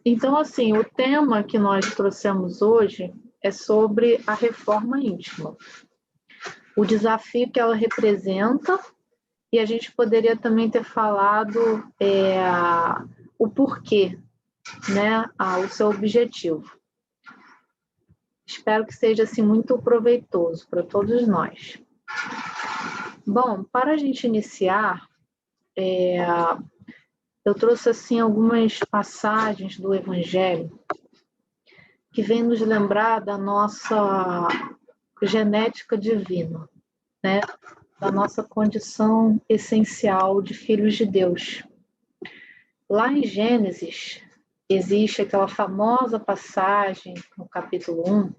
Então, assim, o tema que nós trouxemos hoje é sobre a reforma íntima. O desafio que ela representa, e a gente poderia também ter falado o porquê, né? O seu objetivo. Espero que seja assim, muito proveitoso para todos nós. Bom, para a gente iniciar, eu trouxe assim, algumas passagens do Evangelho que vêm nos lembrar da nossa genética divina, né? Da nossa condição essencial de filhos de Deus. Lá em Gênesis, existe aquela famosa passagem no capítulo 1,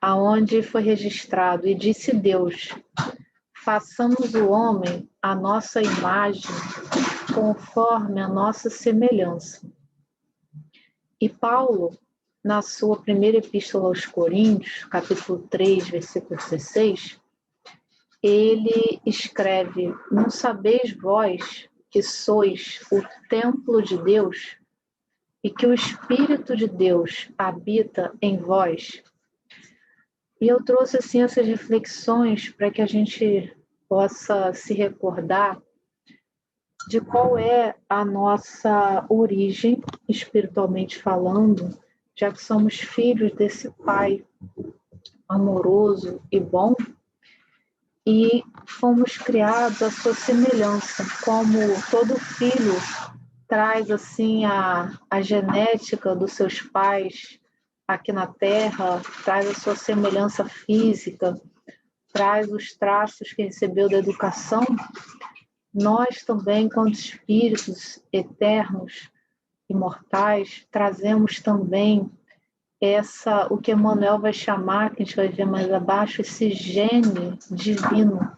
aonde foi registrado: e disse Deus, façamos o homem à nossa imagem, conforme a nossa semelhança. E Paulo, na sua primeira epístola aos Coríntios, capítulo 3, versículo 16, ele escreve: não sabeis vós que sois o templo de Deus e que o Espírito de Deus habita em vós? E eu trouxe assim essas reflexões para que a gente possa se recordar de qual é a nossa origem, espiritualmente falando, já que somos filhos desse Pai amoroso e bom, e fomos criados à sua semelhança, como todo filho traz assim a genética dos seus pais aqui na Terra, traz a sua semelhança física, traz os traços que recebeu da educação. Nós também, quanto espíritos eternos, imortais, trazemos também o que Emmanuel vai chamar, que a gente vai ver mais abaixo, esse gene divino,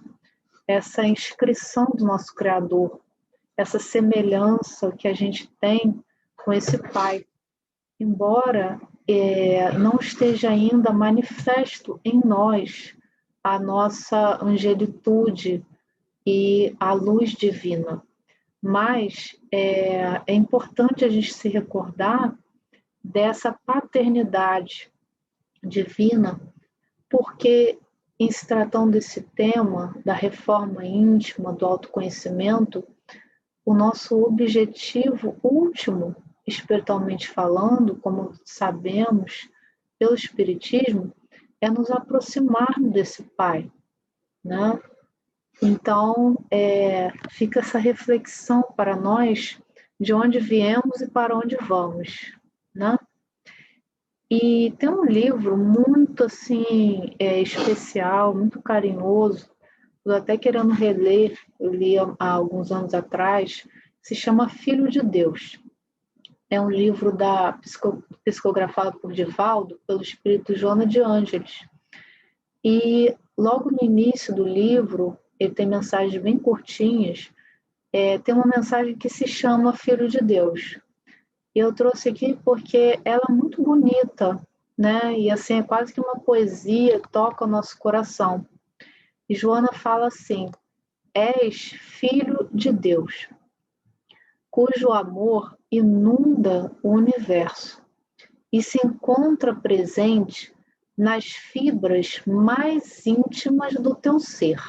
essa inscrição do nosso Criador, essa semelhança que a gente tem com esse Pai. Embora não esteja ainda manifesto em nós a nossa angelitude e a luz divina. Mas é importante a gente se recordar dessa paternidade divina, porque em se tratando desse tema da reforma íntima, do autoconhecimento, o nosso objetivo último, espiritualmente falando, como sabemos pelo Espiritismo, é nos aproximarmos desse Pai, né? Então, fica essa reflexão para nós de onde viemos e para onde vamos, né? E tem um livro muito assim especial, muito carinhoso, estou até querendo reler, eu li há alguns anos atrás, se chama Filho de Deus. É um livro psicografado por Divaldo, pelo espírito Joana de Ângeles. E logo no início do livro, ele tem mensagens bem curtinhas, tem uma mensagem que se chama Filho de Deus. E eu trouxe aqui porque ela é muito bonita, né? E assim, é quase que uma poesia, toca o nosso coração. E Joana fala assim: és filho de Deus, cujo amor inunda o universo e se encontra presente nas fibras mais íntimas do teu ser.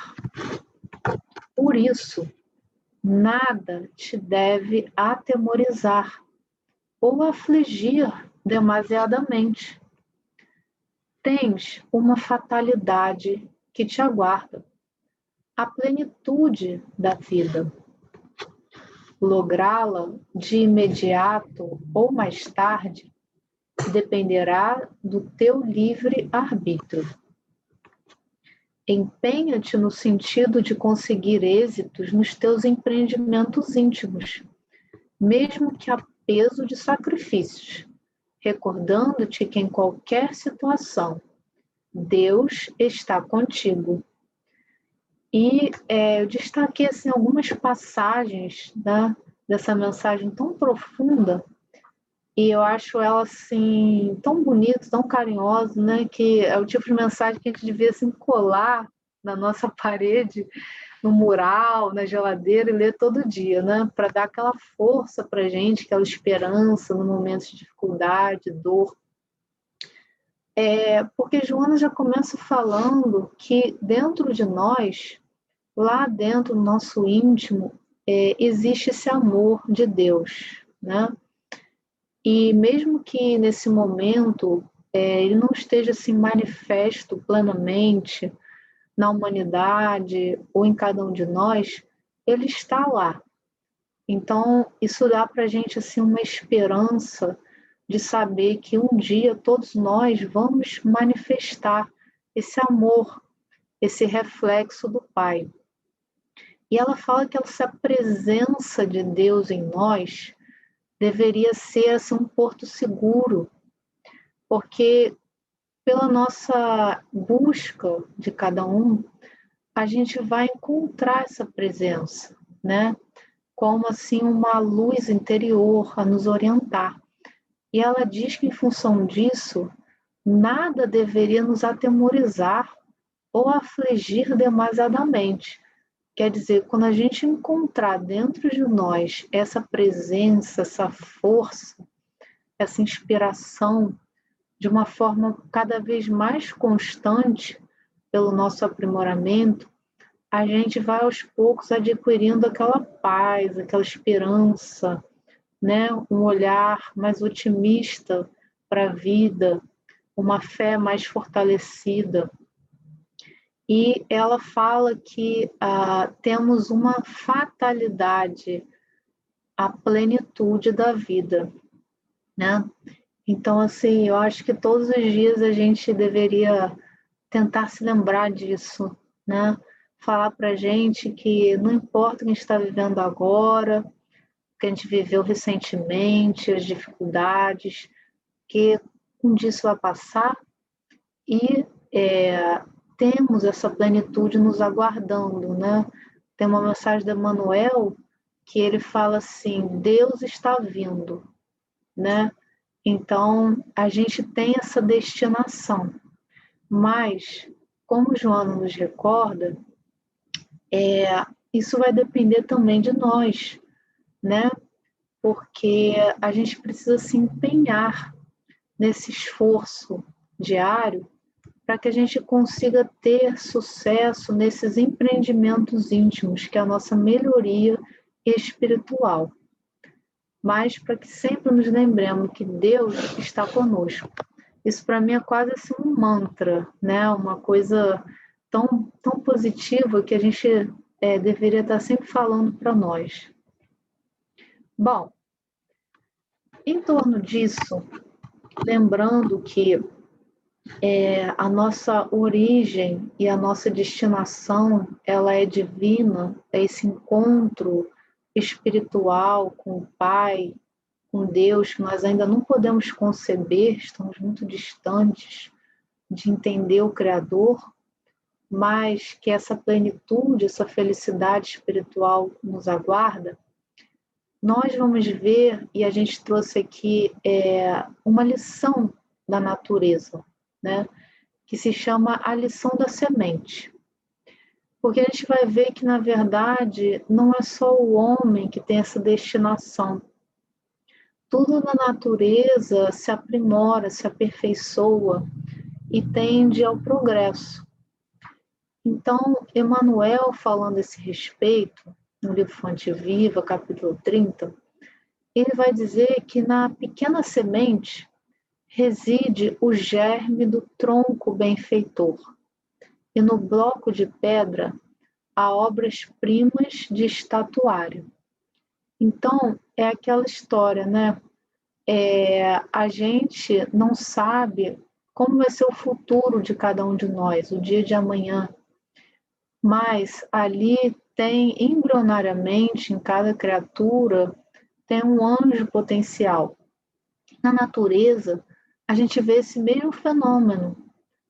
Por isso, nada te deve atemorizar ou afligir demasiadamente. Tens uma fatalidade que te aguarda, a plenitude da vida. Lográ-la de imediato ou mais tarde dependerá do teu livre arbítrio. Empenha-te no sentido de conseguir êxitos nos teus empreendimentos íntimos, mesmo que a peso de sacrifícios, recordando-te que em qualquer situação Deus está contigo. E eu destaquei assim, algumas passagens, né, dessa mensagem tão profunda, e eu acho ela assim, tão bonita, tão carinhosa, né, que é o tipo de mensagem que a gente devia assim, colar na nossa parede, no mural, na geladeira e ler todo dia, né? Para dar aquela força para a gente, aquela esperança no momento de dificuldade, dor. Porque Joana já começa falando que dentro de nós, lá dentro do nosso íntimo, existe esse amor de Deus, né? E mesmo que nesse momento ele não esteja assim manifesto plenamente na humanidade ou em cada um de nós, ele está lá. Então, isso dá para a gente assim, uma esperança de saber que um dia todos nós vamos manifestar esse amor, esse reflexo do Pai. E ela fala que essa presença de Deus em nós deveria ser assim, um porto seguro, porque pela nossa busca de cada um, a gente vai encontrar essa presença, né? Como assim uma luz interior a nos orientar. E ela diz que em função disso, nada deveria nos atemorizar ou afligir demasiadamente. Quer dizer, quando a gente encontrar dentro de nós essa presença, essa força, essa inspiração, de uma forma cada vez mais constante, pelo nosso aprimoramento, a gente vai aos poucos adquirindo aquela paz, aquela esperança, né? Um olhar mais otimista para a vida, uma fé mais fortalecida. E ela fala que temos uma fatalidade à plenitude da vida, né? Então, assim, eu acho que todos os dias a gente deveria tentar se lembrar disso, né? Falar para a gente que não importa o que a gente está vivendo agora, o que a gente viveu recentemente, as dificuldades, que um dia isso vai passar e temos essa plenitude nos aguardando, né? Tem uma mensagem de Emmanuel que ele fala assim, Deus está vindo, né? Então, a gente tem essa destinação, mas, como Joana nos recorda, isso vai depender também de nós, né? Porque a gente precisa se empenhar nesse esforço diário para que a gente consiga ter sucesso nesses empreendimentos íntimos, que é a nossa melhoria espiritual. Mas para que sempre nos lembremos que Deus está conosco. Isso para mim é quase assim um mantra, né? Uma coisa tão, tão positiva que a gente deveria estar sempre falando para nós. Bom, em torno disso, lembrando que a nossa origem e a nossa destinação, ela é divina, é esse encontro espiritual com o Pai, com Deus, que nós ainda não podemos conceber, estamos muito distantes de entender o Criador, mas que essa plenitude, essa felicidade espiritual nos aguarda, nós vamos ver, e a gente trouxe aqui uma lição da natureza, né? Que se chama a lição da semente. Porque a gente vai ver que, na verdade, não é só o homem que tem essa destinação. Tudo na natureza se aprimora, se aperfeiçoa e tende ao progresso. Então, Emmanuel, falando a esse respeito, no livro Fonte Viva, capítulo 30, ele vai dizer que na pequena semente reside o germe do tronco benfeitor, e no bloco de pedra há obras-primas de estatuário. Então, é aquela história, né? A gente não sabe como vai ser o futuro de cada um de nós, o dia de amanhã, mas ali tem embrionariamente em cada criatura tem um anjo potencial. Na natureza, a gente vê esse mesmo fenômeno,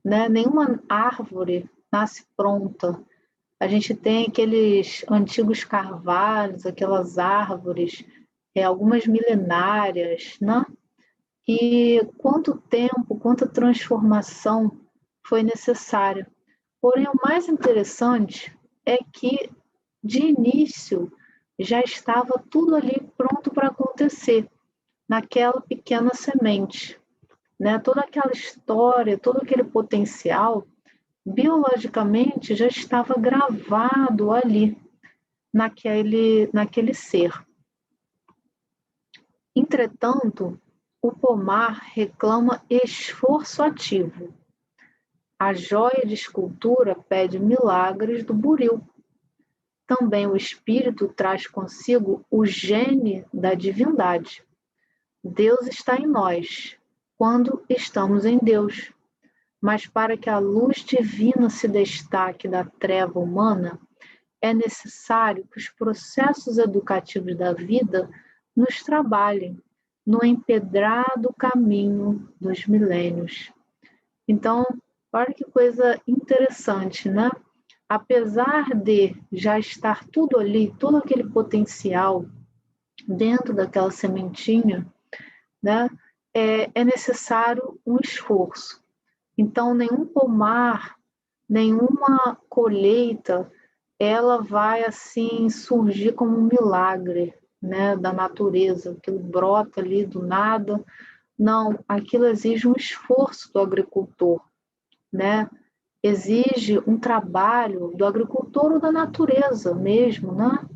né? Nenhuma árvore nasce pronta. A gente tem aqueles antigos carvalhos, aquelas árvores, algumas milenárias, né? E quanto tempo, quanta transformação foi necessária. Porém, o mais interessante é que de início, já estava tudo ali pronto para acontecer, naquela pequena semente, né? Toda aquela história, todo aquele potencial, biologicamente já estava gravado ali, naquele ser. Entretanto, o pomar reclama esforço ativo. A joia de escultura pede milagres do buril. Também o espírito traz consigo o gene da divindade. Deus está em nós, quando estamos em Deus. Mas para que a luz divina se destaque da treva humana, é necessário que os processos educativos da vida nos trabalhem no empedrado caminho dos milênios. Então, olha que coisa interessante, né? Apesar de já estar tudo ali, todo aquele potencial dentro daquela sementinha, né? É necessário um esforço. Então, nenhum pomar, nenhuma colheita, ela vai assim surgir como um milagre, né, da natureza, aquilo brota ali do nada. Não, aquilo exige um esforço do agricultor, né? Exige um trabalho do agricultor ou da natureza mesmo, né?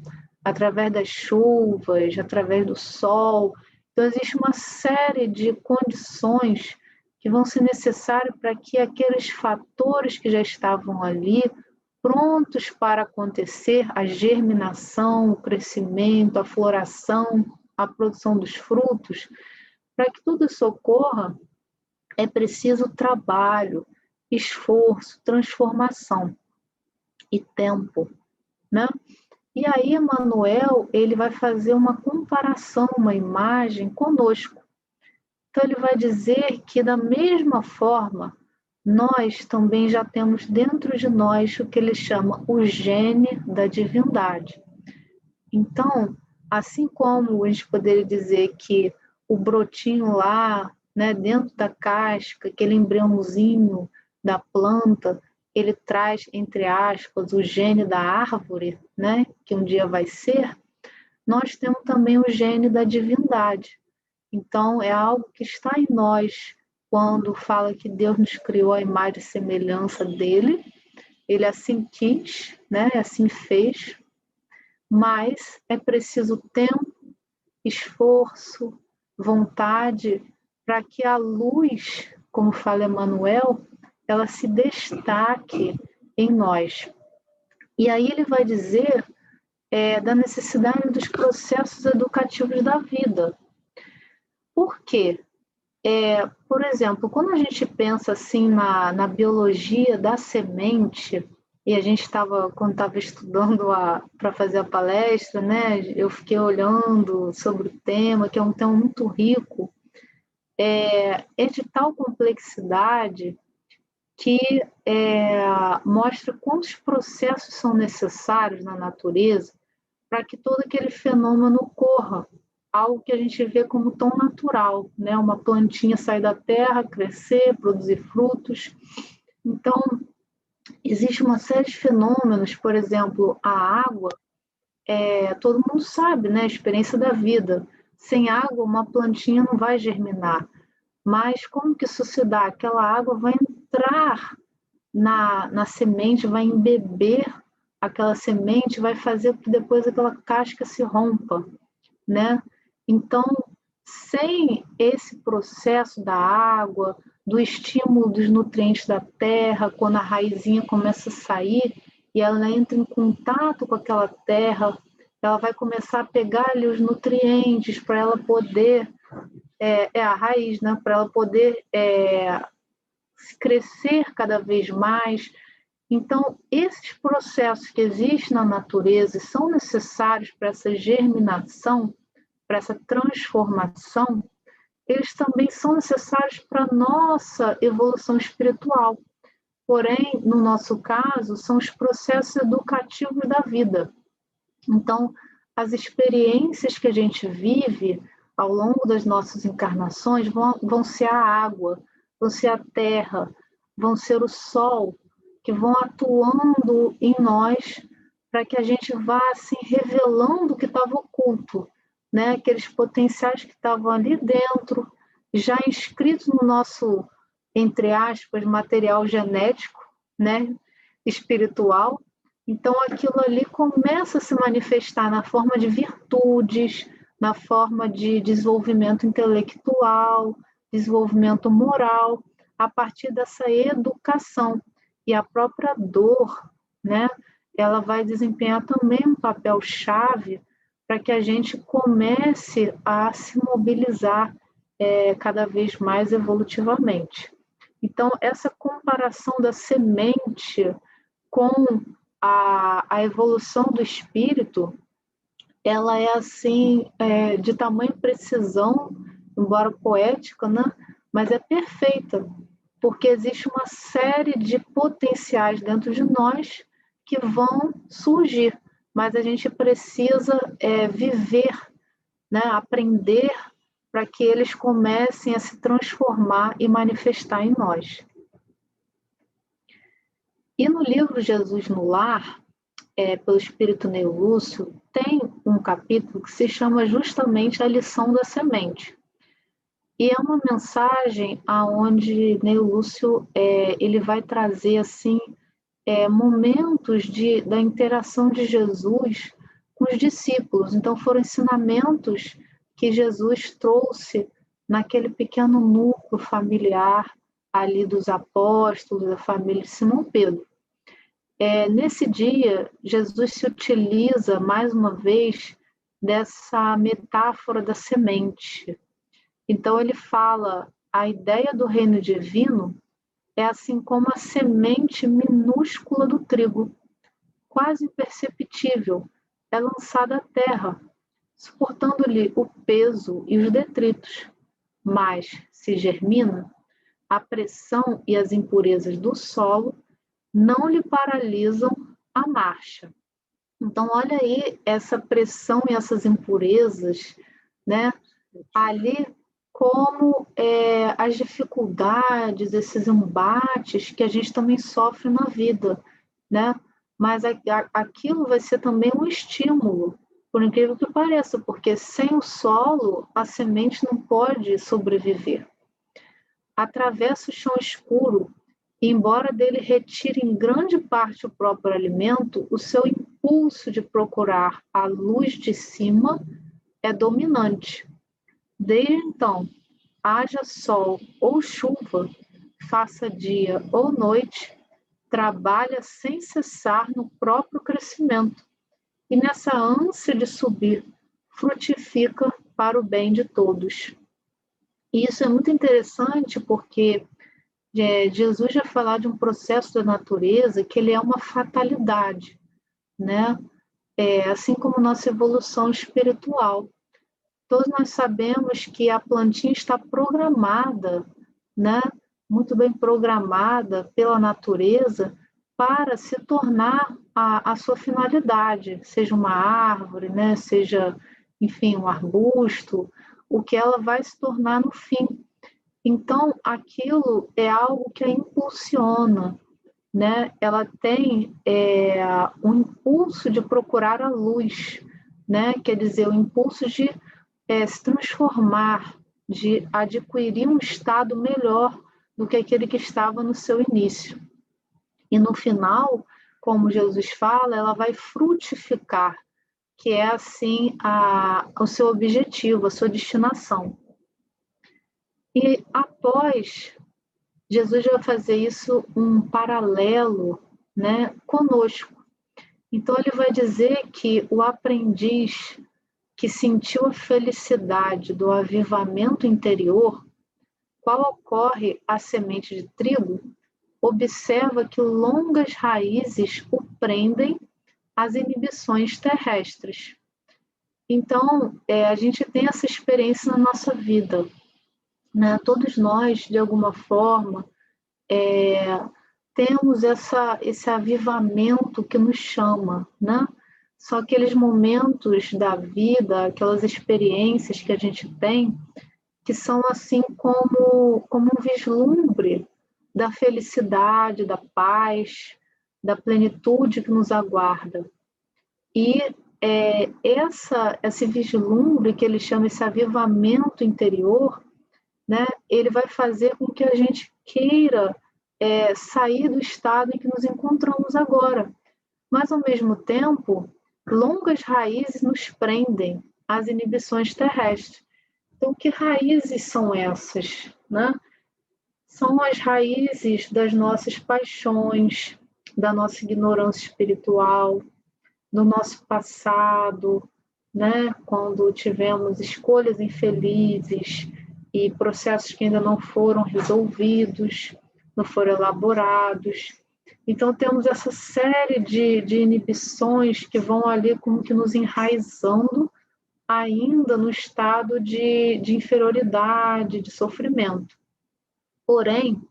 Através das chuvas, através do sol. Então, existe uma série de condições que vão ser necessárias para que aqueles fatores que já estavam ali, prontos para acontecer, a germinação, o crescimento, a floração, a produção dos frutos, para que tudo isso ocorra, é preciso trabalho, esforço, transformação e tempo, né? E aí, Emmanuel, ele vai fazer uma comparação, uma imagem conosco. Então, ele vai dizer que, da mesma forma, nós também já temos dentro de nós o que ele chama o gene da divindade. Então, assim como a gente poderia dizer que o brotinho lá, né, dentro da casca, aquele embriãozinho da planta, ele traz, entre aspas, o gene da árvore, né, que um dia vai ser, nós temos também o gene da divindade. Então, é algo que está em nós quando fala que Deus nos criou a imagem e semelhança dele. Ele assim quis, né, assim fez, mas é preciso tempo, esforço, vontade, para que a luz, como fala Emmanuel, ela se destaque em nós. E aí ele vai dizer da necessidade dos processos educativos da vida. Por quê? Por exemplo, quando a gente pensa assim na biologia da semente, e a gente quando estava estudando para fazer a palestra, né, eu fiquei olhando sobre o tema, que é um tema muito rico, é de tal complexidade que mostra quantos processos são necessários na natureza para que todo aquele fenômeno ocorra, algo que a gente vê como tão natural, né? Uma plantinha sair da terra, crescer, produzir frutos. Então, existe uma série de fenômenos, por exemplo, a água, todo mundo sabe, né? A experiência da vida. Sem água, uma plantinha não vai germinar. Mas como que isso se dá? Aquela água vai entrar na semente, vai embeber aquela semente, vai fazer com que depois aquela casca se rompa, né? Então, sem esse processo da água, do estímulo dos nutrientes da terra, quando a raizinha começa a sair e ela entra em contato com aquela terra, ela vai começar a pegar ali os nutrientes para ela poder, a raiz, né? Para ela poder crescer cada vez mais. Então, esses processos que existem na natureza e são necessários para essa germinação, para essa transformação, eles também são necessários para a nossa evolução espiritual. Porém, no nosso caso, são os processos educativos da vida. Então, as experiências que a gente vive ao longo das nossas encarnações vão ser a água, vão ser a terra, vão ser o sol, que vão atuando em nós para que a gente vá assim, revelando o que estava oculto, né? Aqueles potenciais que estavam ali dentro, já inscritos no nosso, entre aspas, material genético, né? Espiritual. Então, aquilo ali começa a se manifestar na forma de virtudes, na forma de desenvolvimento intelectual, desenvolvimento moral, a partir dessa educação. E a própria dor, né? Ela vai desempenhar também um papel-chave para que a gente comece a se mobilizar cada vez mais evolutivamente. Então, essa comparação da semente com a evolução do espírito, ela é assim, de tamanha precisão, embora poética, né? Mas é perfeita, porque existe uma série de potenciais dentro de nós que vão surgir, mas a gente precisa viver, né? Aprender para que eles comecem a se transformar e manifestar em nós. E no livro Jesus no Lar, pelo Espírito Neo Lúcio, tem um capítulo que se chama justamente A Lição da Semente. E é uma mensagem aonde Neo Lúcio ele vai trazer assim momentos da interação de Jesus com os discípulos. Então foram ensinamentos que Jesus trouxe naquele pequeno núcleo familiar ali dos apóstolos, da família de Simão Pedro. Nesse dia, Jesus se utiliza mais uma vez dessa metáfora da semente. Então ele fala, a ideia do reino divino é assim como a semente minúscula do trigo, quase imperceptível, é lançada à terra, suportando-lhe o peso e os detritos. Mas, se germina, a pressão e as impurezas do solo não lhe paralisam a marcha. Então, olha aí essa pressão e essas impurezas, né? Ali como as dificuldades, esses embates que a gente também sofre na vida, né? Mas aquilo vai ser também um estímulo, por incrível que pareça, porque sem o solo a semente não pode sobreviver. Atravessa o chão escuro e, embora dele retire em grande parte o próprio alimento, o seu impulso de procurar a luz de cima é dominante. Desde então, haja sol ou chuva, faça dia ou noite, trabalha sem cessar no próprio crescimento e nessa ânsia de subir, frutifica para o bem de todos. E isso é muito interessante porque Jesus já falou de um processo da natureza que ele é uma fatalidade, né? Assim como nossa evolução espiritual. Todos nós sabemos que a plantinha está programada, né? Muito bem programada pela natureza para se tornar a sua finalidade, seja uma árvore, né? Seja, enfim, um arbusto, o que ela vai se tornar no fim. Então, aquilo é algo que a impulsiona, né? Ela tem um impulso de procurar a luz, né? Quer dizer, o impulso de se transformar, de adquirir um estado melhor do que aquele que estava no seu início. E no final, como Jesus fala, ela vai frutificar, que é assim o seu objetivo, a sua destinação. E após, Jesus vai fazer isso um paralelo, né, conosco. Então ele vai dizer que o aprendiz que sentiu a felicidade do avivamento interior, qual ocorre à semente de trigo, observa que longas raízes o prendem às inibições terrestres. Então, a gente tem essa experiência na nossa vida, né? Todos nós, de alguma forma, temos esse avivamento que nos chama, né? São aqueles momentos da vida, aquelas experiências que a gente tem, que são assim como um vislumbre da felicidade, da paz, da plenitude que nos aguarda. E esse vislumbre, que ele chama esse avivamento interior, né, ele vai fazer com que a gente queira sair do estado em que nos encontramos agora. Mas, ao mesmo tempo, longas raízes nos prendem às inibições terrestres. Então, que raízes são essas, né? São as raízes das nossas paixões, da nossa ignorância espiritual, do nosso passado, né? Quando tivemos escolhas infelizes e processos que ainda não foram resolvidos, não foram elaborados. Então, temos essa série de inibições que vão ali como que nos enraizando ainda no estado de inferioridade, de sofrimento. Porém,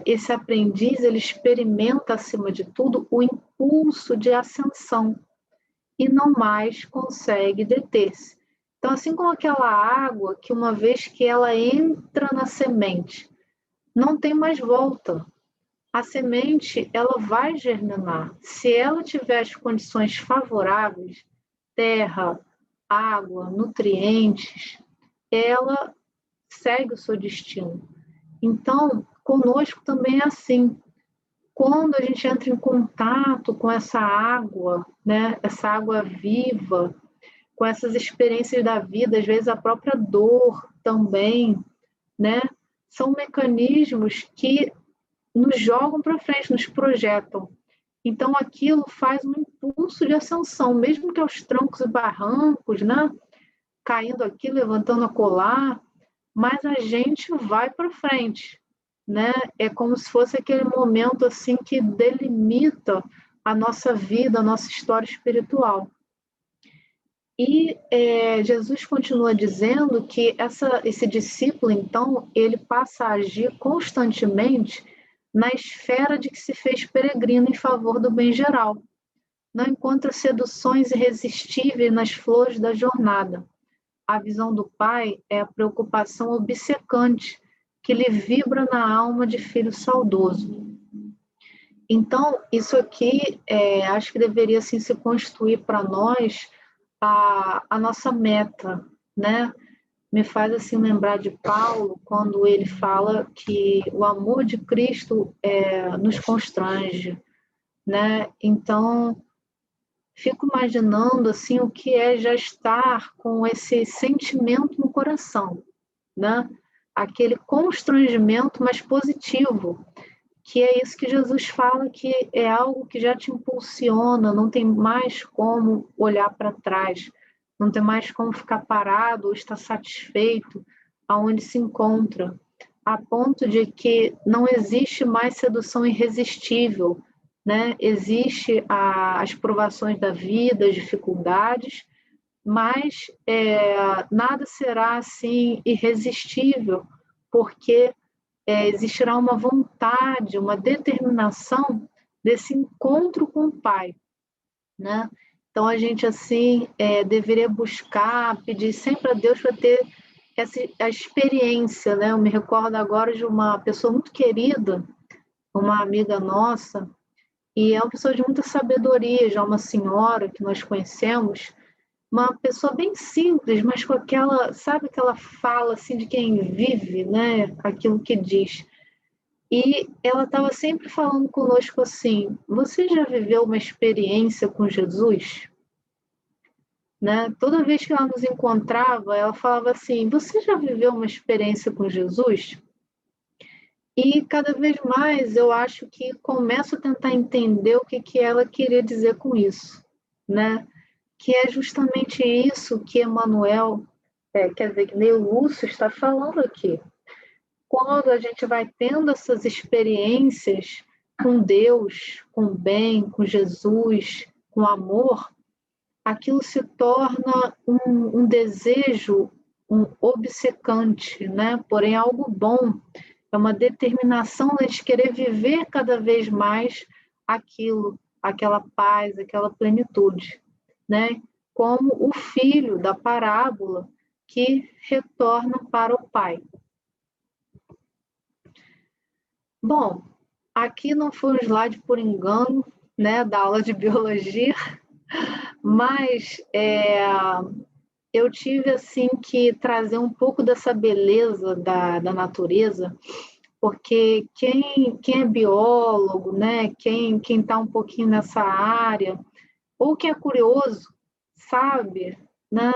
esse aprendiz, ele experimenta, acima de tudo, o impulso de ascensão e não mais consegue deter-se. Então, assim como aquela água que, uma vez que ela entra na semente, não tem mais volta. A semente, ela vai germinar. Se ela tiver as condições favoráveis, terra, água, nutrientes, ela segue o seu destino. Então, conosco também é assim. Quando a gente entra em contato com essa água, né, essa água viva, com essas experiências da vida, às vezes a própria dor também, né, são mecanismos que nos jogam para frente, nos projetam. Então, aquilo faz um impulso de ascensão, mesmo que aos trancos e barrancos, né, caindo aqui, levantando a colar, mas a gente vai para frente, né? É como se fosse aquele momento assim que delimita a nossa vida, a nossa história espiritual. E Jesus continua dizendo que esse discípulo, então, ele passa a agir constantemente na esfera de que se fez peregrino em favor do bem geral. Não encontra seduções irresistíveis nas flores da jornada. A visão do pai é a preocupação obcecante que lhe vibra na alma de filho saudoso. Então, isso aqui acho que deveria assim, se constituir para nós a nossa meta, né? Me faz assim lembrar de Paulo quando ele fala que o amor de Cristo nos constrange, né? Então, fico imaginando assim o que é já estar com esse sentimento no coração, né? Aquele constrangimento mais positivo, que é isso que Jesus fala, que é algo que já te impulsiona, não tem mais como olhar para trás, não tem mais como ficar parado ou estar satisfeito aonde se encontra, a ponto de que não existe mais sedução irresistível, né? Existe as provações da vida, as dificuldades, mas nada será assim irresistível, porque existirá uma vontade, uma determinação desse encontro com o Pai, né? Então a gente assim deveria buscar, pedir sempre a Deus para ter a experiência, né? Eu me recordo agora de uma pessoa muito querida, uma amiga nossa, e é uma pessoa de muita sabedoria, já uma senhora que nós conhecemos, uma pessoa bem simples, mas com aquela, sabe, aquela fala assim de quem vive, né? Aquilo que diz. E ela estava sempre falando conosco assim: você já viveu uma experiência com Jesus? Né? Toda vez que ela nos encontrava, ela falava assim: você já viveu uma experiência com Jesus? E cada vez mais eu acho que começo a tentar entender o que ela queria dizer com isso, né? Que é justamente isso que Emmanuel, quer dizer, que Ney Lúcio está falando aqui. Quando a gente vai tendo essas experiências com Deus, com o bem, com Jesus, com amor, aquilo se torna um desejo, um obcecante, né? Porém algo bom, é uma determinação de querer viver cada vez mais aquilo, aquela paz, aquela plenitude, né? Como o filho da parábola que retorna para o pai. Bom, aqui não foi um slide por engano, né, da aula de biologia, Mas eu tive assim que trazer um pouco dessa beleza da natureza, porque quem é biólogo, né, quem está um pouquinho nessa área, ou quem é curioso, sabe, né,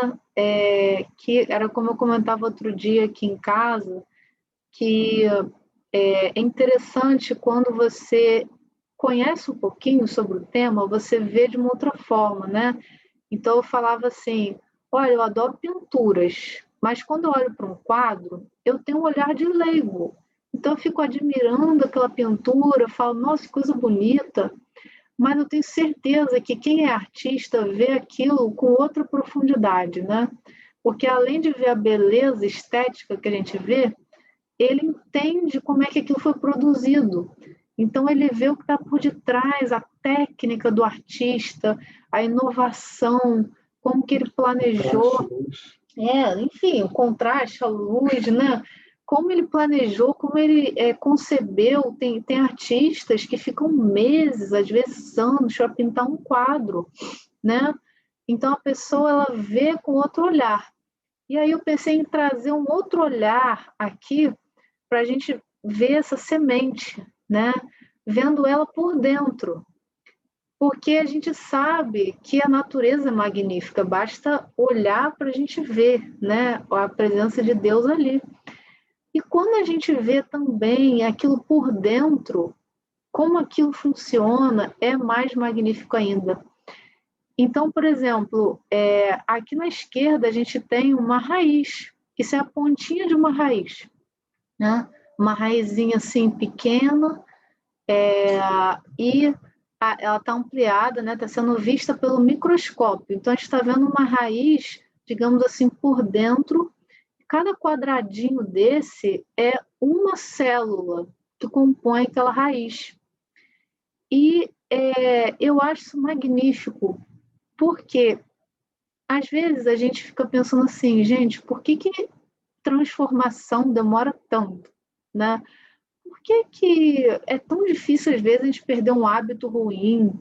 que era como eu comentava outro dia aqui em casa, que é interessante quando você conhece um pouquinho sobre o tema, você vê de uma outra forma, né? Então eu falava assim, olha, eu adoro pinturas, mas quando eu olho para um quadro, eu tenho um olhar de leigo. Então eu fico admirando aquela pintura, eu falo, nossa, que coisa bonita, mas eu tenho certeza que quem é artista vê aquilo com outra profundidade, né? Porque além de ver a beleza estética que a gente vê, ele entende como é que aquilo foi produzido. Então ele vê o que está por detrás, a técnica do artista, a inovação, como que ele planejou, enfim, o contraste, a luz, né? Como ele planejou, como ele concebeu. Tem artistas que ficam meses, às vezes anos, para pintar um quadro, né? Então a pessoa ela vê com outro olhar. E aí eu pensei em trazer um outro olhar aqui para a gente ver essa semente, né? Vendo ela por dentro. Porque a gente sabe que a natureza é magnífica, basta olhar para a gente ver, né? A presença de Deus ali. E quando a gente vê também aquilo por dentro, como aquilo funciona, é mais magnífico ainda. Então, por exemplo, aqui na esquerda a gente tem uma raiz. Isso é a pontinha de uma raiz, né? Uma raizinha assim pequena, e ela está ampliada, né? Está sendo vista pelo microscópio. Então a gente está vendo uma raiz, digamos assim, por dentro. Cada quadradinho desse é uma célula que compõe aquela raiz. E eu acho isso magnífico, porque às vezes a gente fica pensando assim, gente, por que transformação demora tanto, né? Por que é tão difícil, às vezes, a gente perder um hábito ruim,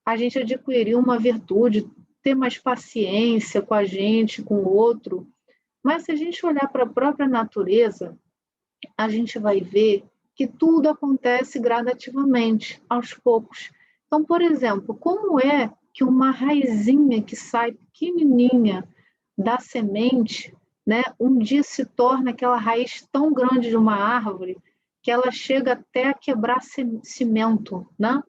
a gente adquirir uma virtude, ter mais paciência com a gente, com o outro? Mas se a gente olhar para a própria natureza, a gente vai ver que tudo acontece gradativamente, aos poucos. Então, por exemplo, como é que uma raizinha que sai pequenininha da semente, né, um dia se torna aquela raiz tão grande de uma árvore que ela chega até a quebrar cimento, né?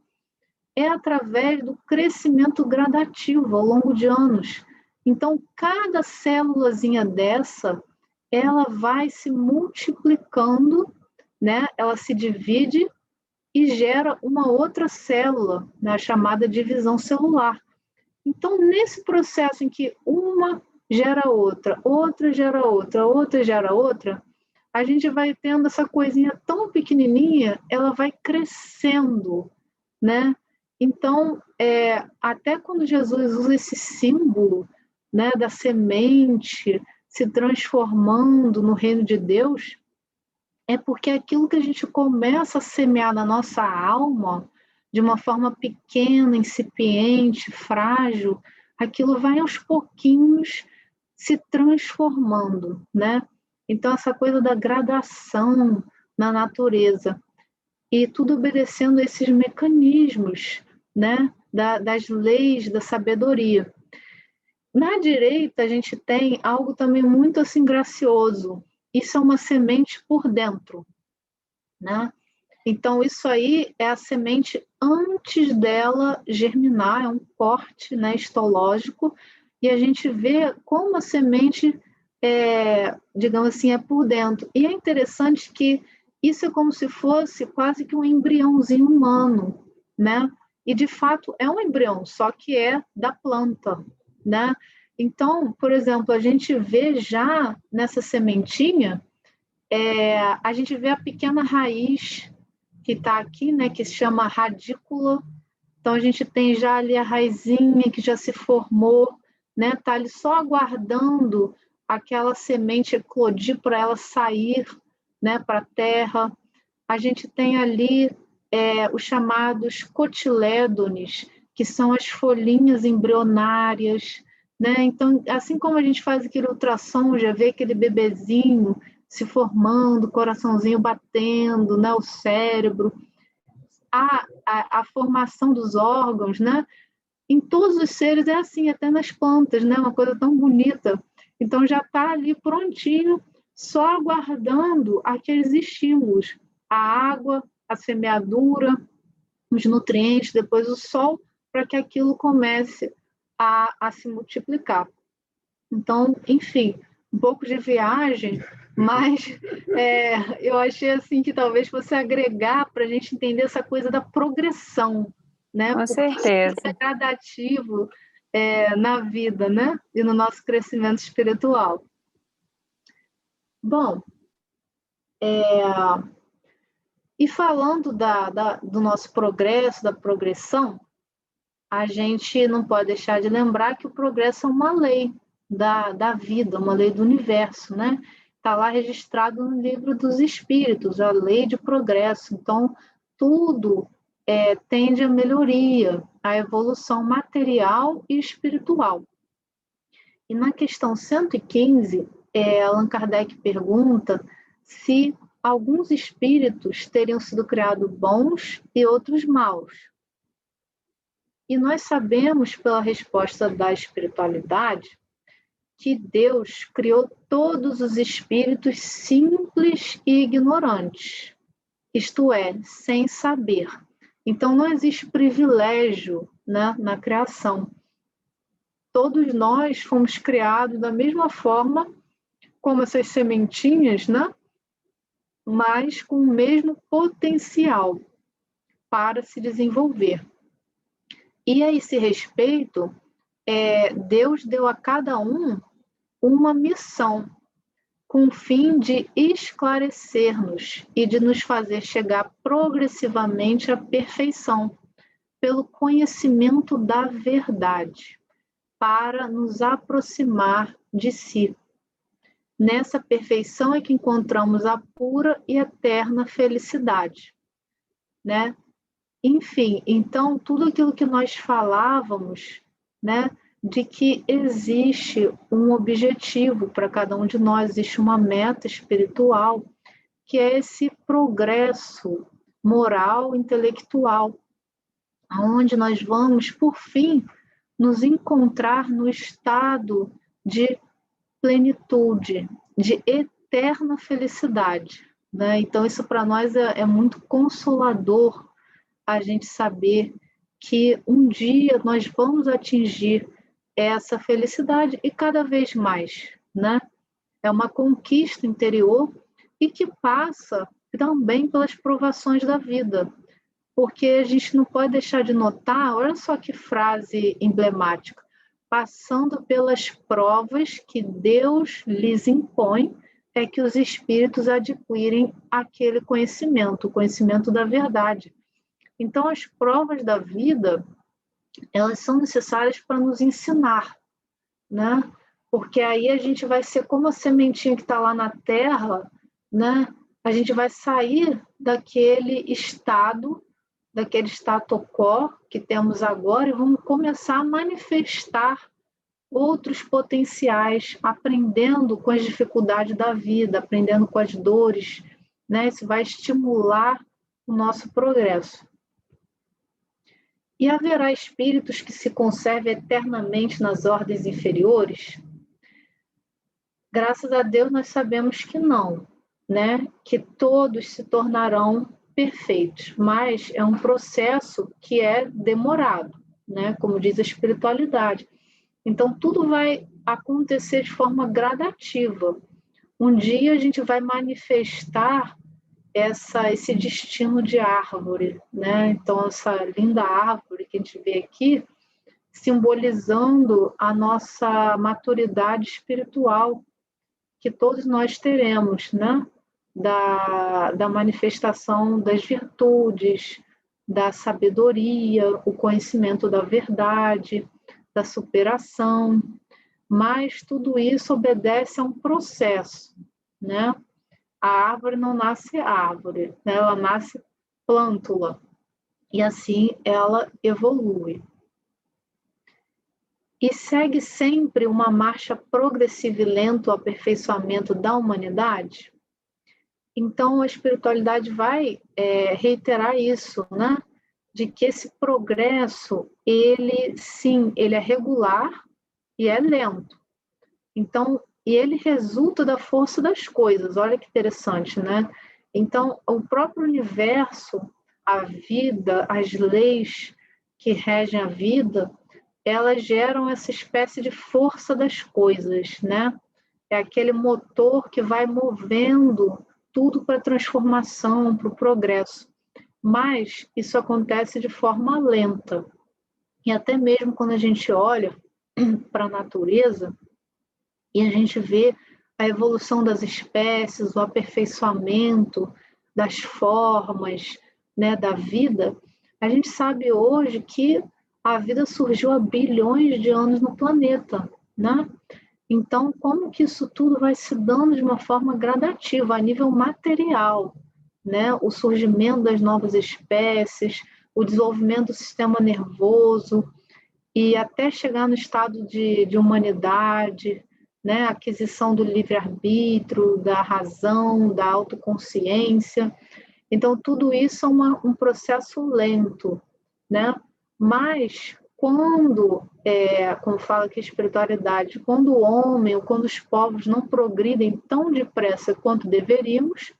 É através do crescimento gradativo ao longo de anos. Então, cada célulazinha dessa, ela vai se multiplicando, né? Ela se divide e gera uma outra célula, né? Chamada divisão celular. Então, nesse processo em que uma gera outra, outra gera outra, outra gera outra, a gente vai tendo essa coisinha tão pequenininha, ela vai crescendo, né? Então, até quando Jesus usa esse símbolo, né, da semente se transformando no reino de Deus, é porque aquilo que a gente começa a semear na nossa alma, de uma forma pequena, incipiente, frágil, aquilo vai aos pouquinhos se transformando, né? Então, essa coisa da gradação na natureza, e tudo obedecendo esses mecanismos, né? Das leis da sabedoria. Na direita, a gente tem algo também muito assim gracioso. Isso é uma semente por dentro, né? Então, isso aí é a semente antes dela germinar, é um corte, né, histológico, e a gente vê como a semente, digamos assim, é por dentro. E é interessante que isso é como se fosse quase que um embriãozinho humano, né? E, de fato, é um embrião, só que é da planta, né? Então, por exemplo, a gente vê já nessa sementinha, a gente vê a pequena raiz que está aqui, né, que se chama radícula. Então, a gente tem já ali a raizinha que já se formou, né, está ali só aguardando aquela semente eclodir para ela sair, né, para a terra. A gente tem ali os chamados cotilédones, que são as folhinhas embrionárias, né? Então, assim como a gente faz aquele ultrassom, já vê aquele bebezinho se formando, coraçãozinho batendo, né? O cérebro, a formação dos órgãos, né? Em todos os seres é assim, até nas plantas, né? Uma coisa tão bonita. Então já está ali prontinho, só aguardando aqueles estímulos, a água, a semeadura, os nutrientes, depois o sol, para que aquilo comece a se multiplicar. Então, enfim, um pouco de viagem, mas eu achei assim que talvez fosse agregar para a gente entender essa coisa da progressão, né? Com Porque certeza. isso é gradativo na vida, né? E no nosso crescimento espiritual. Bom, e falando do nosso progresso, da progressão, a gente não pode deixar de lembrar que o progresso é uma lei da vida, uma lei do universo, né? Está lá registrado no livro dos Espíritos, a lei de progresso. Então, tudo tende à melhoria, à evolução material e espiritual. E na questão 115, Allan Kardec pergunta se alguns espíritos teriam sido criados bons e outros maus. E nós sabemos, pela resposta da espiritualidade, que Deus criou todos os espíritos simples e ignorantes, isto é, sem saber. Então, não existe privilégio, né, na criação. Todos nós fomos criados da mesma forma, como essas sementinhas, né, mas com o mesmo potencial para se desenvolver. E a esse respeito, Deus deu a cada um uma missão, com o fim de esclarecer-nos e de nos fazer chegar progressivamente à perfeição, pelo conhecimento da verdade, para nos aproximar de si. Nessa perfeição é que encontramos a pura e eterna felicidade, né? Enfim, então, tudo aquilo que nós falávamos, né, de que existe um objetivo para cada um de nós, existe uma meta espiritual, que é esse progresso moral, intelectual, onde nós vamos, por fim, nos encontrar no estado de plenitude, de eterna felicidade, né? Então, isso para nós é muito consolador, a gente saber que um dia nós vamos atingir essa felicidade e cada vez mais, né? É uma conquista interior e que passa também pelas provações da vida, porque a gente não pode deixar de notar, olha só que frase emblemática, passando pelas provas que Deus lhes impõe, é que os espíritos adquirem aquele conhecimento, o conhecimento da verdade. Então, as provas da vida, elas são necessárias para nos ensinar, né? Porque aí a gente vai ser como a sementinha que está lá na terra, né? A gente vai sair daquele status quo que temos agora e vamos começar a manifestar outros potenciais, aprendendo com as dificuldades da vida, aprendendo com as dores, né? Isso vai estimular o nosso progresso. E haverá espíritos que se conservem eternamente nas ordens inferiores? Graças a Deus nós sabemos que não, né? Que todos se tornarão perfeitos, mas é um processo que é demorado, né? Como diz a espiritualidade. Então tudo vai acontecer de forma gradativa. Um dia a gente vai manifestar esse destino de árvore, né? Então, essa linda árvore que a gente vê aqui, simbolizando a nossa maturidade espiritual, que todos nós teremos, né? Da manifestação das virtudes, da sabedoria, o conhecimento da verdade, da superação, mas tudo isso obedece a um processo, né? A árvore não nasce árvore, né? Ela nasce plântula, e assim ela evolui. e segue sempre uma marcha progressiva e lenta ao aperfeiçoamento da humanidade? Então, a espiritualidade vai reiterar isso, né? De que esse progresso, ele, sim, ele é regular e é lento. Então, e ele resulta da força das coisas. Olha que interessante, né? Então, o próprio universo, a vida, as leis que regem a vida, elas geram essa espécie de força das coisas, né? É aquele motor que vai movendo tudo para a transformação, para o progresso. Mas isso acontece de forma lenta. E até mesmo quando a gente olha para a natureza e a gente vê a evolução das espécies, o aperfeiçoamento das formas, né, da vida, a gente sabe hoje que a vida surgiu há bilhões de anos no planeta, né? Então, como que isso tudo vai se dando de uma forma gradativa, a nível material, né? O surgimento das novas espécies, o desenvolvimento do sistema nervoso, e até chegar no estado de humanidade, né? A aquisição do livre-arbítrio, da razão, da autoconsciência. Então, tudo isso é um processo lento, né? Mas quando, como fala aqui a espiritualidade, quando o homem ou quando os povos não progridem tão depressa quanto deveríamos,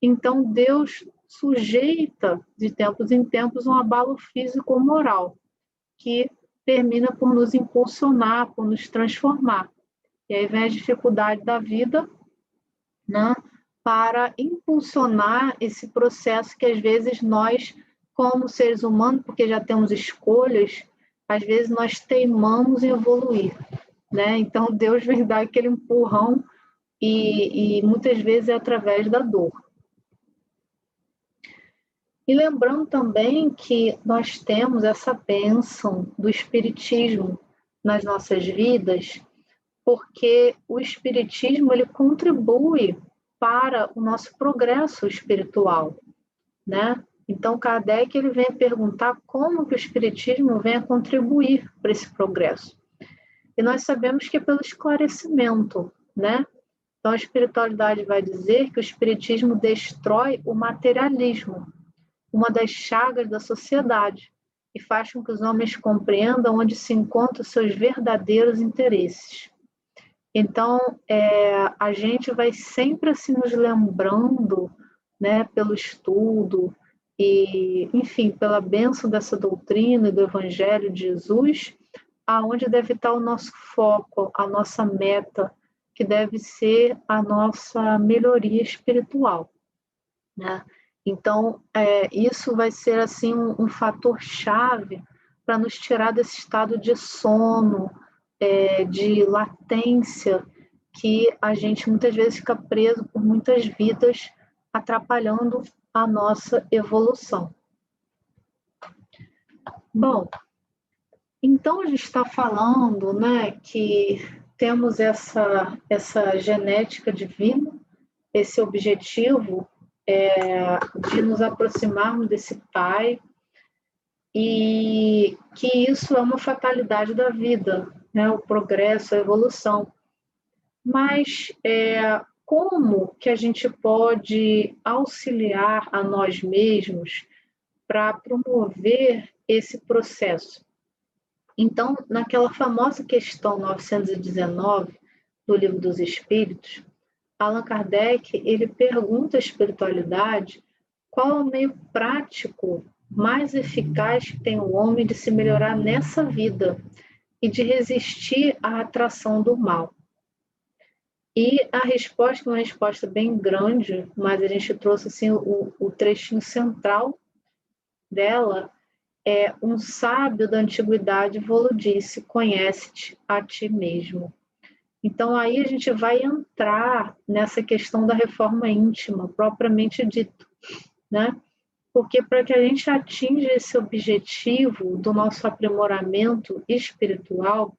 então Deus sujeita de tempos em tempos um abalo físico ou moral, que termina por nos impulsionar, por nos transformar. E aí vem a dificuldade da vida, né, para impulsionar esse processo que às vezes nós, como seres humanos, porque já temos escolhas, às vezes nós teimamos em evoluir, né? Então Deus vem dar aquele empurrão e muitas vezes é através da dor. E lembrando também que nós temos essa bênção do espiritismo nas nossas vidas, porque o espiritismo ele contribui para o nosso progresso espiritual, né? Então Kardec ele vem perguntar como que o espiritismo vem a contribuir para esse progresso. E nós sabemos que é pelo esclarecimento, né? Então a espiritualidade vai dizer que o espiritismo destrói o materialismo, uma das chagas da sociedade, e faz com que os homens compreendam onde se encontram seus verdadeiros interesses. Então, a gente vai sempre assim nos lembrando, né, pelo estudo e, enfim, pela bênção dessa doutrina e do Evangelho de Jesus, aonde deve estar o nosso foco, a nossa meta, que deve ser a nossa melhoria espiritual, né? Então, isso vai ser assim um fator chave para nos tirar desse estado de sono, de latência, que a gente muitas vezes fica preso por muitas vidas, atrapalhando a nossa evolução. Bom, então a gente está falando, né, que temos essa genética divina, esse objetivo de nos aproximarmos desse Pai, e que isso é uma fatalidade da vida, né, o progresso, a evolução. Mas como que a gente pode auxiliar a nós mesmos para promover esse processo? Então, naquela famosa questão 919 do Livro dos Espíritos, Allan Kardec ele pergunta à espiritualidade qual é o meio prático mais eficaz que tem o homem de se melhorar nessa vida e de resistir à atração do mal. E a resposta é uma resposta bem grande, mas a gente trouxe assim, o trechinho central dela, um sábio da antiguidade vou-lo disse, conhece-te a ti mesmo. Então aí a gente vai entrar nessa questão da reforma íntima, propriamente dito, né? Porque para que a gente atinja esse objetivo do nosso aprimoramento espiritual,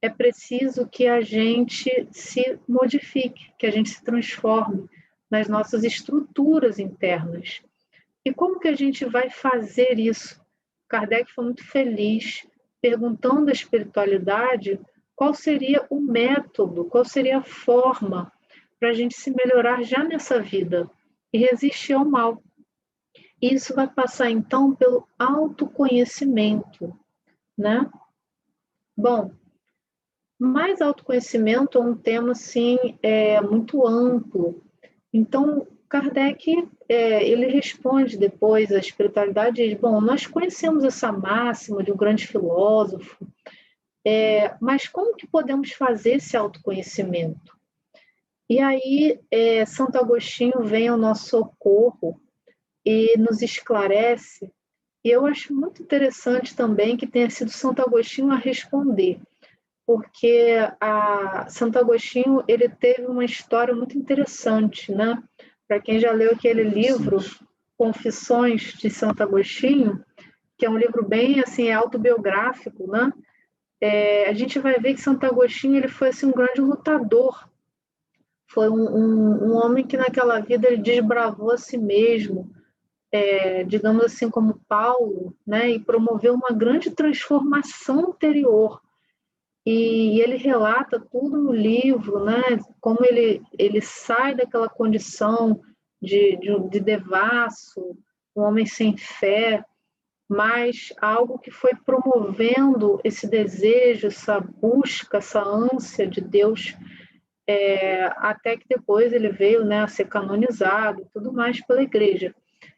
é preciso que a gente se modifique, que a gente se transforme nas nossas estruturas internas. E como que a gente vai fazer isso? Kardec foi muito feliz perguntando à espiritualidade qual seria o método, qual seria a forma para a gente se melhorar já nessa vida e resistir ao mal. E isso vai passar, então, pelo autoconhecimento, né? Bom, mas autoconhecimento é um tema, assim, muito amplo. Então, Kardec, ele responde depois à espiritualidade e diz, bom, nós conhecemos essa máxima de um grande filósofo, mas como que podemos fazer esse autoconhecimento? E aí, Santo Agostinho vem ao nosso socorro e nos esclarece, e eu acho muito interessante também que tenha sido Santo Agostinho a responder, porque Santo Agostinho ele teve uma história muito interessante, né? Para quem já leu aquele livro, Confissões de Santo Agostinho, que é um livro bem assim autobiográfico, né? A gente vai ver que Santo Agostinho ele foi assim, um grande lutador, foi um homem que naquela vida ele desbravou a si mesmo, digamos assim como Paulo, né? E promoveu uma grande transformação interior. E ele relata tudo no livro, né? Como ele sai daquela condição de devasso, um homem sem fé, mas algo que foi promovendo esse desejo, essa busca, essa ânsia de Deus, até que depois ele veio, né, a ser canonizado e tudo mais pela igreja.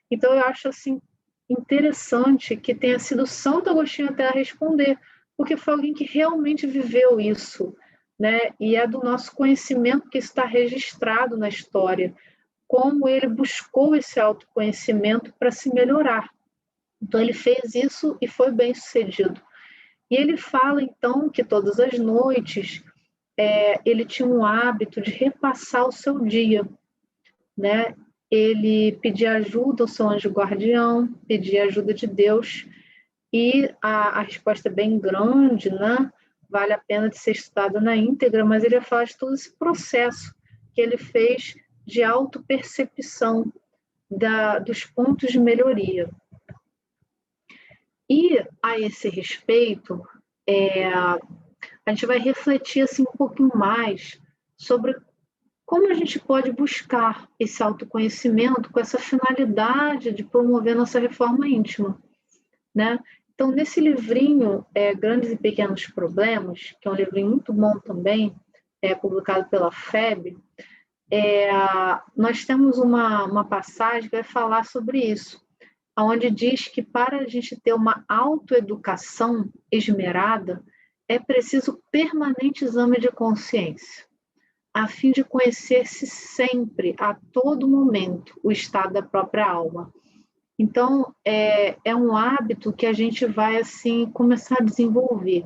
Então eu acho assim interessante que tenha sido Santo Agostinho até a responder, porque foi alguém que realmente viveu isso, né? E é do nosso conhecimento que está registrado na história, como ele buscou esse autoconhecimento para se melhorar. Então ele fez isso e foi bem sucedido. E ele fala então que todas as noites ele tinha um hábito de repassar o seu dia, né? Ele pedia ajuda ao seu anjo guardião, pedia ajuda de Deus, e a resposta é bem grande, né? Vale a pena de ser estudada na íntegra, mas ele fala de todo esse processo que ele fez de autopercepção dos pontos de melhoria. E, a esse respeito, a gente vai refletir assim, um pouquinho mais sobre como a gente pode buscar esse autoconhecimento com essa finalidade de promover nossa reforma íntima, né? Então, nesse livrinho, Grandes e Pequenos Problemas, que é um livrinho muito bom também, publicado pela FEB, nós temos uma passagem que vai falar sobre isso, onde diz que para a gente ter uma autoeducação esmerada, é preciso permanente exame de consciência, a fim de conhecer-se sempre, a todo momento, o estado da própria alma. Então, é um hábito que a gente vai, assim, começar a desenvolver,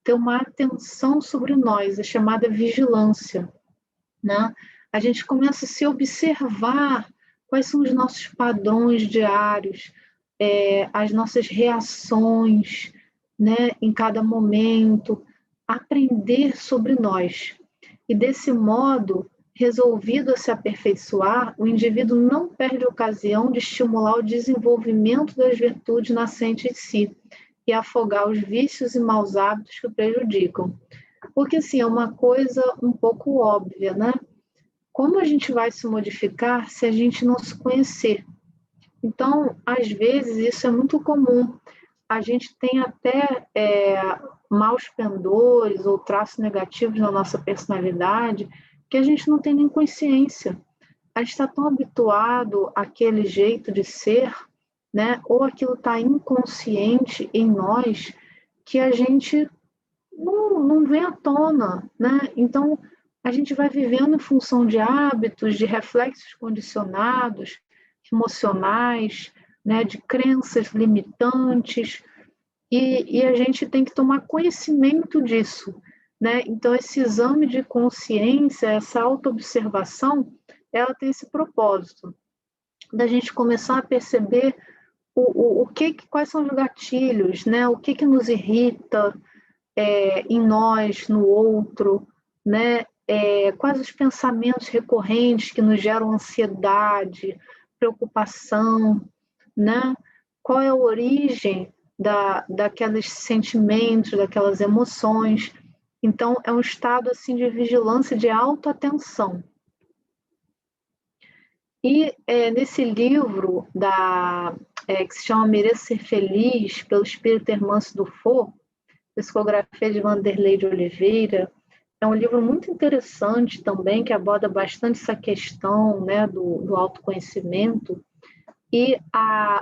ter uma atenção sobre nós, a chamada vigilância, né? A gente começa a se observar quais são os nossos padrões diários, as nossas reações, né, em cada momento, aprender sobre nós. E desse modo, resolvido a se aperfeiçoar, o indivíduo não perde a ocasião de estimular o desenvolvimento das virtudes nascentes em si e afogar os vícios e maus hábitos que o prejudicam. Porque, assim, é uma coisa um pouco óbvia, né? Como a gente vai se modificar se a gente não se conhecer? Então, às vezes, isso é muito comum. A gente tem até maus pendores ou traços negativos na nossa personalidade que a gente não tem nem consciência. A gente está tão habituado àquele jeito de ser, né? Ou aquilo está inconsciente em nós que a gente não vem à tona, né? Então, a gente vai vivendo em função de hábitos, de reflexos condicionados, emocionais, né? De crenças limitantes, e a gente tem que tomar conhecimento disso, né? Então, esse exame de consciência, essa autoobservação, ela tem esse propósito, da gente começar a perceber quais são os gatilhos, né? O que nos irrita em nós, no outro, né? Quais os pensamentos recorrentes que nos geram ansiedade, preocupação, né? Qual é a origem daqueles sentimentos, daquelas emoções. Então, é um estado assim de vigilância, de autoatenção. E nesse livro que se chama Mereça Ser Feliz, pelo espírito Hermance Dufour, psicografia de Vanderlei de Oliveira, é um livro muito interessante também, que aborda bastante essa questão, né, do autoconhecimento. E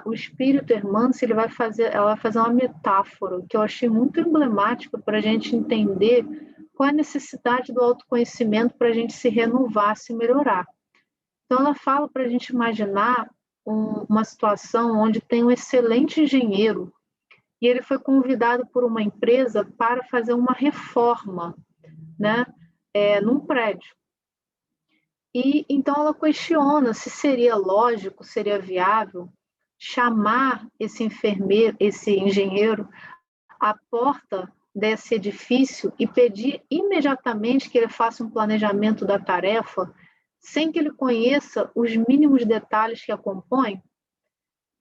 o espírito Hermance, ela vai fazer uma metáfora que eu achei muito emblemática para a gente entender qual é a necessidade do autoconhecimento para a gente se renovar, se melhorar. Então, ela fala para a gente imaginar uma situação onde tem um excelente engenheiro e ele foi convidado por uma empresa para fazer uma reforma, né, num prédio. E então ela questiona se seria lógico, seria viável chamar esse engenheiro à porta desse edifício e pedir imediatamente que ele faça um planejamento da tarefa sem que ele conheça os mínimos detalhes que a compõem.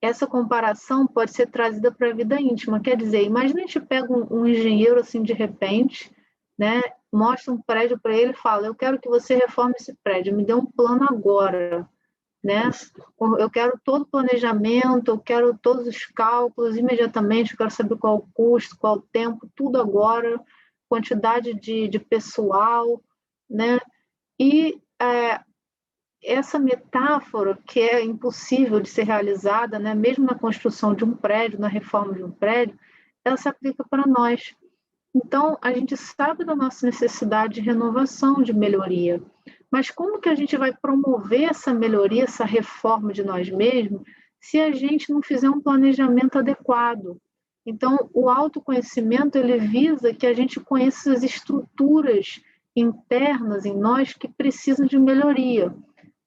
Essa comparação pode ser trazida para a vida íntima. Quer dizer, imagina a gente pega um engenheiro assim de repente, né, mostra um prédio para ele e fala: eu quero que você reforme esse prédio, me dê um plano agora, né? Eu quero todo o planejamento, eu quero todos os cálculos imediatamente, eu quero saber qual o custo, qual o tempo, tudo agora, quantidade de pessoal, né? E essa metáfora, que é impossível de ser realizada, né, mesmo na construção de um prédio, na reforma de um prédio, ela se aplica para nós. Então, a gente sabe da nossa necessidade de renovação, de melhoria, mas como que a gente vai promover essa melhoria, essa reforma de nós mesmos, se a gente não fizer um planejamento adequado? Então, o autoconhecimento, ele visa que a gente conheça as estruturas internas em nós que precisam de melhoria,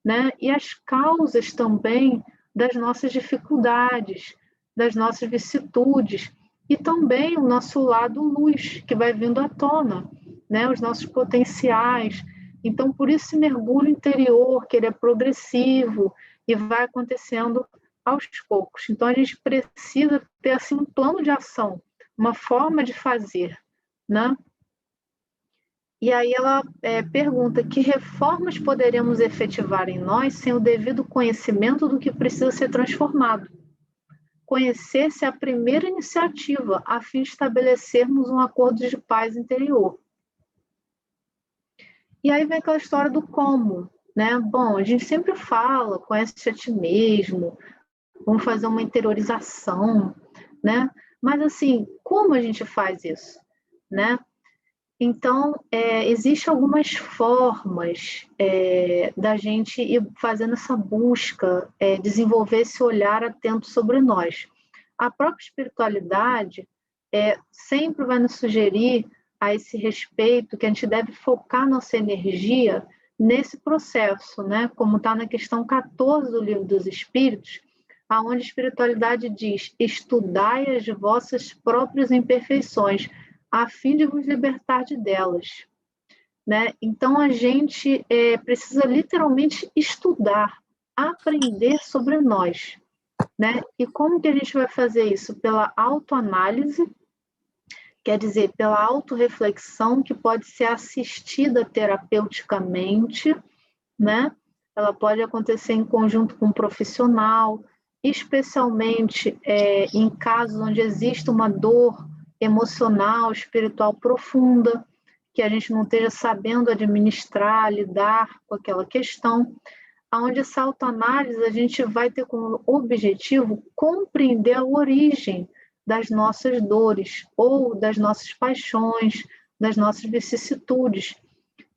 né? E as causas também das nossas dificuldades, das nossas vicissitudes, e também o nosso lado luz, que vai vindo à tona, né? Os nossos potenciais. Então, por isso, esse mergulho interior, que ele é progressivo e vai acontecendo aos poucos. Então, a gente precisa ter assim, um plano de ação, uma forma de fazer, né? E aí ela pergunta: que reformas poderemos efetivar em nós sem o devido conhecimento do que precisa ser transformado? Conhecer-se é a primeira iniciativa a fim de estabelecermos um acordo de paz interior. E aí vem aquela história do como, né? Bom, a gente sempre fala: conhece-te a ti mesmo, vamos fazer uma interiorização, né? Mas assim, como a gente faz isso, né? Então, existem algumas formas da gente ir fazendo essa busca, desenvolver esse olhar atento sobre nós. A própria espiritualidade sempre vai nos sugerir a esse respeito que a gente deve focar nossa energia nesse processo, né? Como está na questão 14 do Livro dos Espíritos, aonde a espiritualidade diz: estudai as vossas próprias imperfeições, a fim de vos libertar de delas, né? Então, a gente precisa literalmente estudar, aprender sobre nós, né? E como que a gente vai fazer isso? Pela autoanálise, quer dizer, pela autorreflexão, que pode ser assistida terapeuticamente, né? Ela pode acontecer em conjunto com um profissional, especialmente em casos onde existe uma dor emocional, espiritual profunda, que a gente não esteja sabendo administrar, lidar com aquela questão, onde essa autoanálise a gente vai ter como objetivo compreender a origem das nossas dores ou das nossas paixões, das nossas vicissitudes,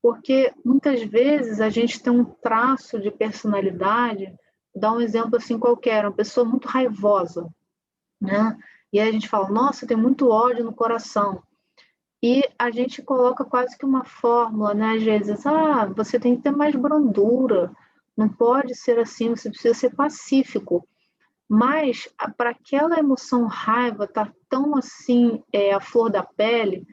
porque muitas vezes a gente tem um traço de personalidade. Vou dar um exemplo assim qualquer, uma pessoa muito raivosa, né? E aí a gente fala: nossa, tem muito ódio no coração. E a gente coloca quase que uma fórmula, né? Às vezes: você tem que ter mais brandura, não pode ser assim, você precisa ser pacífico. Mas para aquela emoção raiva estar tão assim, à flor da pele,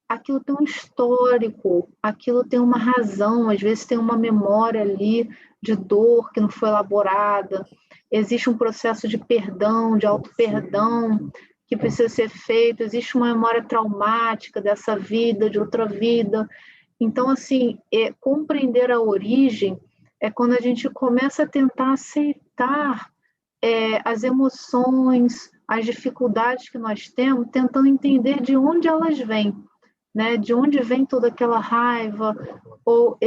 aquilo tem um histórico, aquilo tem uma razão, às vezes tem uma memória ali de dor que não foi elaborada, existe um processo de perdão, de auto-perdão, que precisa ser feito, existe uma memória traumática dessa vida, de outra vida. Então, assim, compreender a origem é quando a gente começa a tentar aceitar as emoções, as dificuldades que nós temos, tentando entender de onde elas vêm, né? De onde vem toda aquela raiva, ou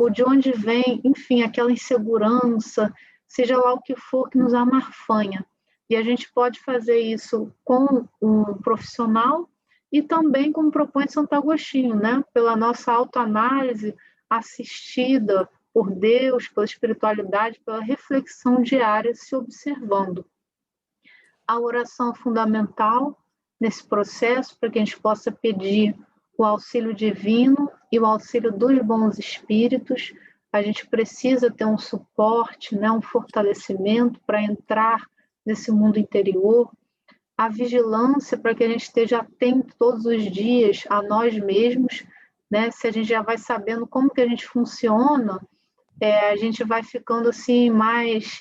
de onde vem, enfim, aquela insegurança, seja lá o que for que nos amarfanha. E a gente pode fazer isso com um profissional e também, como propõe Santo Agostinho, né? Pela nossa autoanálise assistida por Deus, pela espiritualidade, pela reflexão diária, se observando. A oração é fundamental nesse processo para que a gente possa pedir o auxílio divino e o auxílio dos bons espíritos. A gente precisa ter um suporte, né, um fortalecimento para entrar nesse mundo interior. A vigilância para que a gente esteja atento todos os dias a nós mesmos, né? Se a gente já vai sabendo como que a gente funciona, a gente vai ficando assim mais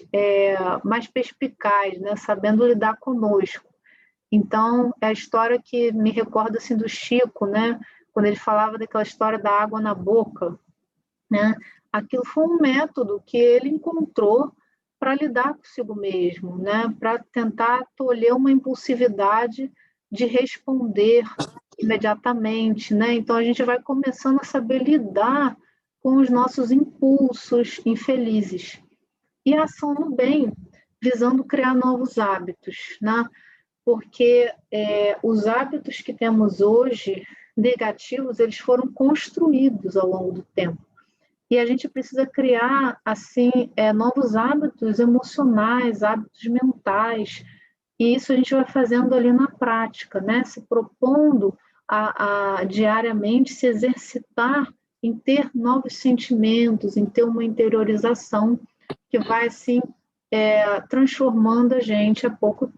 perspicaz, né? Sabendo lidar conosco. Então, é a história que me recorda assim, do Chico, né? Quando ele falava daquela história da água na boca, né? Aquilo foi um método que ele encontrou para lidar consigo mesmo, né? Para tentar tolher uma impulsividade de responder imediatamente, né? Então, a gente vai começando a saber lidar com os nossos impulsos infelizes. E a ação no bem, visando criar novos hábitos, né? Porque os hábitos que temos hoje, negativos, eles foram construídos ao longo do tempo. E a gente precisa criar, assim, novos hábitos emocionais, hábitos mentais, e isso a gente vai fazendo ali na prática, né? Se propondo a diariamente se exercitar em ter novos sentimentos, em ter uma interiorização que vai, assim, transformando a gente a pouco.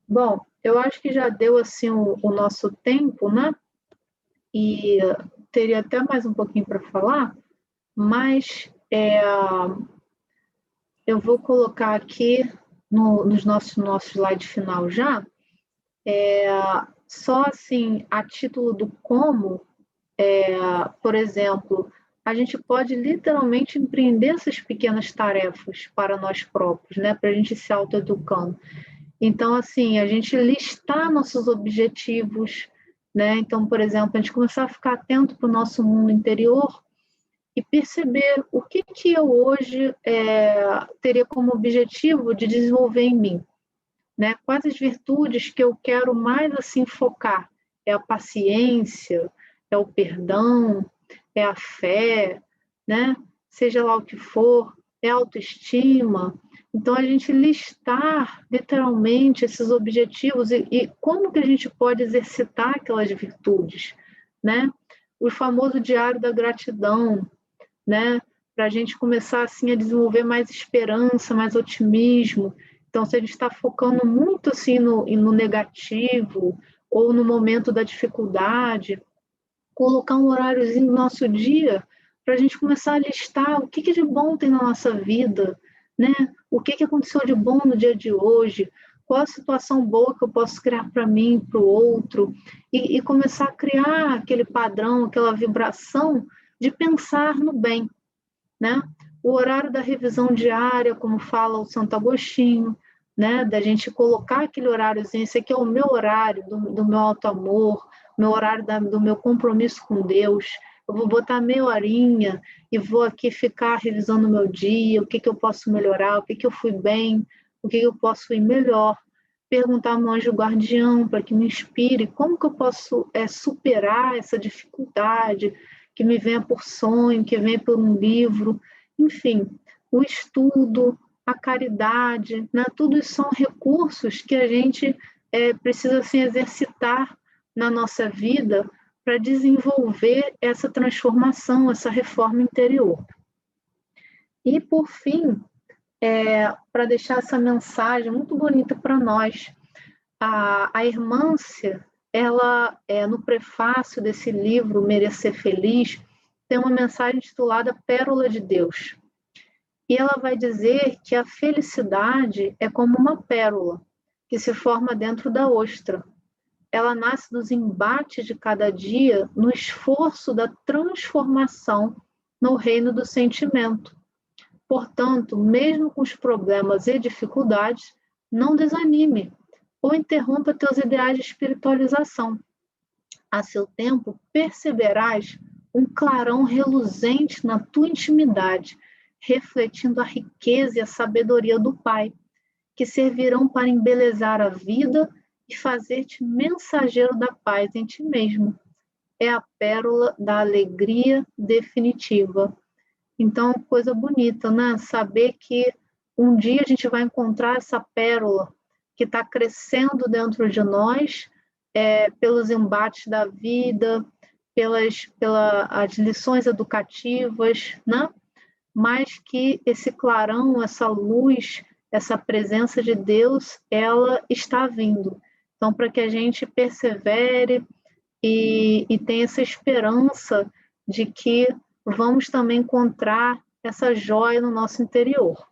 Bom, eu acho que já deu, assim, o nosso tempo, né? E teria até mais um pouquinho para falar, mas eu vou colocar aqui no nosso slide final já, só assim, a título do como, por exemplo, a gente pode literalmente empreender essas pequenas tarefas para nós próprios, né, para a gente se autoeducando. Então, assim, a gente listar nossos objetivos, né? Então, por exemplo, a gente começar a ficar atento para o nosso mundo interior e perceber o que eu hoje teria como objetivo de desenvolver em mim, né? Quais as virtudes que eu quero mais assim focar? É a paciência, é o perdão, é a fé, né? Seja lá o que for, é a autoestima. Então, a gente listar literalmente esses objetivos e como que a gente pode exercitar aquelas virtudes, né? O famoso diário da gratidão, né? Para a gente começar assim a desenvolver mais esperança, mais otimismo. Então, se a gente está focando muito assim no negativo ou no momento da dificuldade, colocar um horáriozinho no nosso dia para a gente começar a listar o que de bom tem na nossa vida, né? O que aconteceu de bom no dia de hoje, qual a situação boa que eu posso criar para mim, para o outro, e começar a criar aquele padrão, aquela vibração de pensar no bem, né? O horário da revisão diária, como fala o Santo Agostinho, né? Da gente colocar aquele horáriozinho, esse aqui é o meu horário do meu auto-amor, meu horário do meu compromisso com Deus. Eu vou botar meia horinha e vou aqui ficar revisando o meu dia, o que eu posso melhorar, o que eu fui bem, o que eu posso ir melhor. Perguntar ao meu anjo guardião para que me inspire, como que eu posso superar essa dificuldade que me venha por sonho, que venha por um livro, enfim, o estudo, a caridade, né? Tudo isso são recursos que a gente precisa assim, exercitar na nossa vida para desenvolver essa transformação, essa reforma interior. E, por fim, para deixar essa mensagem muito bonita para nós, a Irmância, ela, no prefácio desse livro, Merecer Feliz, tem uma mensagem intitulada Pérola de Deus. E ela vai dizer que a felicidade é como uma pérola. que se forma dentro da ostra. Ela nasce dos embates de cada dia no esforço da transformação no reino do sentimento. Portanto, mesmo com os problemas e dificuldades, não desanime ou interrompa teus ideais de espiritualização. A seu tempo, perceberás um clarão reluzente na tua intimidade, refletindo a riqueza e a sabedoria do Pai, que servirão para embelezar a vida e fazer-te mensageiro da paz em ti mesmo. É a pérola da alegria definitiva. Então, coisa bonita, né? Saber que um dia a gente vai encontrar essa pérola que está crescendo dentro de nós, pelos embates da vida, pelas lições educativas, né? Mas que esse clarão, essa luz, essa presença de Deus, ela está vindo. Então, para que a gente persevere e tenha essa esperança de que vamos também encontrar essa joia no nosso interior.